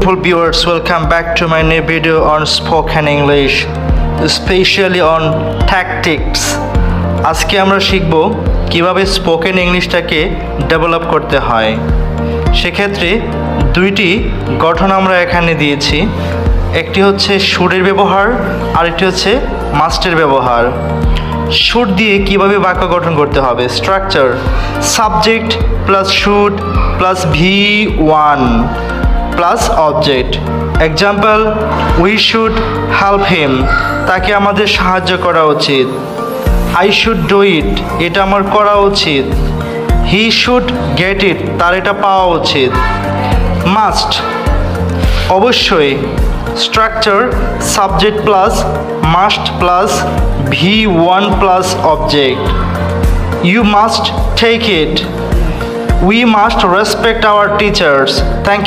beautiful viewers, welcome back to my new video on spoken English, especially on tactics. আজকে আমরা শিখব কিভাবে spoken ইংলিশটাকে develop করতে হয়। সেক্ষেত্রে দুইটি গঠন আমরা এখানে দিয়েছি, একটি হচ্ছে শুডের ব্যবহার আর একটি হচ্ছে মাস্টের ব্যবহার। শুড দিয়ে কিভাবে বাক্য গঠন করতে হবে, structure subject plus should plus V1 plus object. Example, we should help him, তাকে আমাদের সাহায্য করা উচিত। আই শুড ডু ইট, এটা আমার করা উচিত। হি শুড গেট ইট, তার এটা পাওয়া উচিত। মাস্ট অবশ্যই, structure subject plus must plus V1 plus object. You must take it, we must respect our teachers. Thank you.